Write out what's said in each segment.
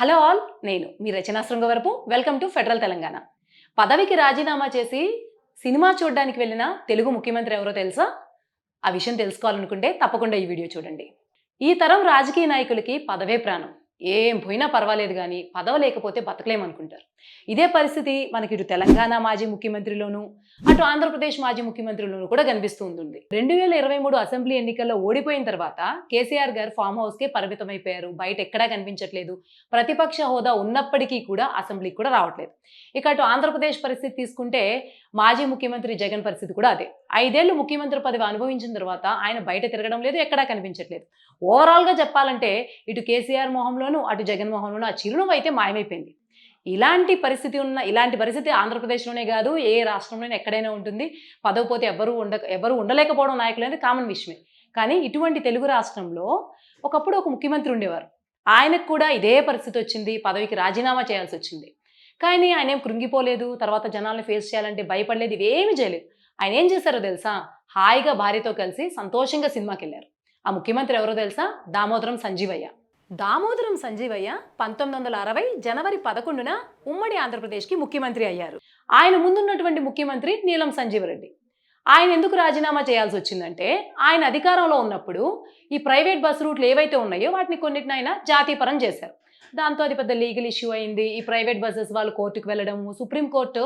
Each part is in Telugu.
హలో ఆల్, నేను మీ Rachana Srungavarapu. Welcome to federal Telangana. పదవికి రాజీనామా చేసి సినిమా చూడడానికి వెళ్ళిన తెలుగు ముఖ్యమంత్రి ఎవరో తెలుసా? ఆ విషయం తెలుసుకోవాలనుకుంటే తప్పకుండా ఈ వీడియో చూడండి. ఈ తరం రాజకీయ నాయకులకి పదవే ప్రాణం. ఏం పోయినా పర్వాలేదు గానీ పదవి లేకపోతే బతకలేమనుకుంటారు. ఇదే పరిస్థితి మనకి ఇటు తెలంగాణ మాజీ ముఖ్యమంత్రిలోను, అటు ఆంధ్రప్రదేశ్ మాజీ ముఖ్యమంత్రిలోను కూడా కనిపిస్తూ ఉంటుంది. 2023 అసెంబ్లీ ఎన్నికల్లో ఓడిపోయిన తర్వాత కేసీఆర్ గారు ఫామ్ హౌస్ కే పరిమితమైపోయారు. బయట ఎక్కడా కనిపించట్లేదు. ప్రతిపక్ష హోదా ఉన్నప్పటికీ కూడా అసెంబ్లీకి కూడా రావట్లేదు. ఇక అటు ఆంధ్రప్రదేశ్ పరిస్థితి తీసుకుంటే మాజీ ముఖ్యమంత్రి జగన్ పరిస్థితి కూడా అదే. 5 ఏళ్లు ముఖ్యమంత్రి పదవి అనుభవించిన తర్వాత ఆయన బయట తిరగడం లేదు, ఎక్కడా కనిపించట్లేదు. ఓవరాల్‌గా చెప్పాలంటే ఇటు కేసీఆర్ మొహంలోను, అటు జగన్ మొహంలోను ఆ చిరునవ్వు అయితే మాయమైపోయింది. ఇలాంటి పరిస్థితి ఆంధ్రప్రదేశ్‌లోనే గాదు, ఏ రాష్ట్రంలోనే ఎక్కడైనా ఉంటుంది. పదవి పోతే ఎవరు ఉండలేకపోవడం నాయకులనేది కామన్ విషయమే. కానీ ఇటువంటి తెలుగు రాష్ట్రంలో ఒకప్పుడు ఒక ముఖ్యమంత్రి ఉండేవారు. ఆయనకు కూడా ఇదే పరిస్థితి వచ్చింది. పదవికి రాజీనామా చేయాల్సొచ్చింది. కానీ ఆయనేం కృంగిపోలేదు. తర్వాత జనాల్ని ఫేస్ చేయాలంటే భయపడలేదు. ఇవేమీ చేయలేదు. ఆయనేం చేశారో తెలుసా? హాయిగా భార్యతో కలిసి సంతోషంగా సినిమాకెళ్లారు. ఆ ముఖ్యమంత్రి ఎవరో తెలుసా? దామోదరం సంజీవయ్య. దామోదరం సంజీవయ్య 1960 జనవరి 11న ఉమ్మడి ఆంధ్రప్రదేశ్‌కి ముఖ్యమంత్రి అయ్యారు. ఆయన ముందున్నటువంటి ముఖ్యమంత్రి నీలం సంజీవరెడ్డి. ఆయన ఎందుకు రాజీనామా చేయాల్సొచ్చిందంటే, ఆయన అధికారంలో ఉన్నప్పుడు ఈ ప్రైవేట్ బస్ రూట్‌లు ఏవైతే ఉన్నాయో వాటిని కొన్నిటిని ఆయన జాతీయపరం చేశారు. దాంతో అది పెద్ద లీగల్ ఇష్యూ అయింది. ఈ ప్రైవేట్ బసెస్ వాళ్ళు కోర్టుకి వెళ్ళడము, సుప్రీం కోర్టు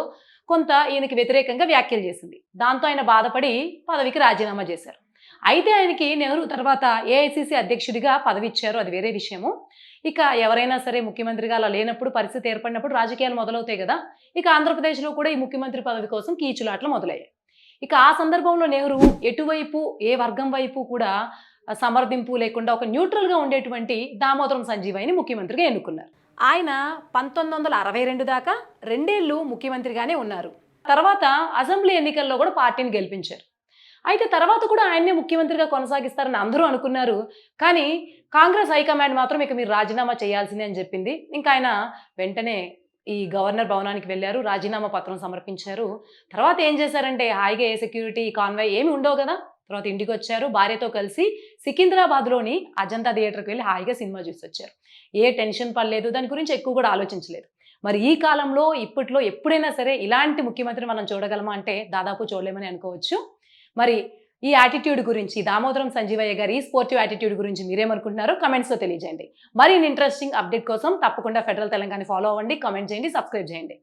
కొంత ఈయనకి వ్యతిరేకంగా వ్యాఖ్యలు చేసింది. దాంతో ఆయన బాధపడి పదవికి రాజీనామా చేశారు. అయితే ఆయనకి నెహ్రూ తర్వాత ఏఐసీసీ అధ్యక్షుడిగా పదవి ఇచ్చారు. అది వేరే విషయము. ఇక ఎవరైనా సరే ముఖ్యమంత్రిగా అలా లేనప్పుడు, పరిస్థితి ఏర్పడినప్పుడు రాజకీయాలు మొదలవుతాయి గదా! ఇక ఆంధ్రప్రదేశ్‌లో కూడా ఈ ముఖ్యమంత్రి పదవి కోసం కీచులాటలు మొదలయ్యాయి. ఇక ఆ సందర్భంలో నెహ్రూ ఎటువైపు, ఏ వర్గం వైపు కూడా సమర్థింపు లేకుండా ఒక న్యూట్రల్‌గా ఉండేటువంటి దామోదరం సంజీవయ్యని ముఖ్యమంత్రిగా ఎన్నుకున్నారు. ఆయన 1962 దాకా 2 ఏళ్లు ముఖ్యమంత్రిగానే ఉన్నారు. తర్వాత అసెంబ్లీ ఎన్నికల్లో కూడా పార్టీని గెలిపించారు. అయితే తర్వాత కూడా ఆయన్నే ముఖ్యమంత్రిగా కొనసాగిస్తారని అందరూ అనుకున్నారు. కానీ కాంగ్రెస్ హైకమాండ్ మాత్రం ఇక మీరు రాజీనామా చేయాల్సిందే అని చెప్పింది. ఇంకా ఆయన వెంటనే ఈ గవర్నర్ భవనానికి వెళ్లారు. రాజీనామా పత్రం సమర్పించారు. తర్వాత ఏం చేశారంటే హాయిగా ఏ సెక్యూరిటీ, కాన్వాయ్ ఏమి ఉండవు కదా! తర్వాత ఇంటికొచ్చారు. భార్యతో కలిసి సికింద్రాబాద్‌లోని అజంతా థియేటర్‌కి వెళ్లి హాయిగా సినిమా చూసొచ్చారు. ఏ టెన్షన్ పడలేదు. దాని గురించి ఎక్కువ కూడా ఆలోచించలేదు. మరి ఈ కాలంలో, ఇప్పట్లో ఎప్పుడైనా సరే ఇలాంటి ముఖ్యమంత్రిని మనం చూడగలమా అంటే దాదాపు చూడలేమని అనుకోవచ్చు. మరి ఈ యాటిట్యూడ్ గురించి, దామోదరం సంజీవయ్య గారి ఈ స్పోర్టివ్ యాటిట్యూడ్ గురించి మీరేమనుకుంటున్నారో కామెంట్స్‌లో తెలియజేయండి. మరిన్ని ఇంట్రెస్టింగ్ అప్డేట్ కోసం తప్పకుండా ఫెడరల్ తెలంగాణ ఫాలో అవ్వండి, కామెంట్ చేయండి, సబ్స్క్రైబ్ చేయండి.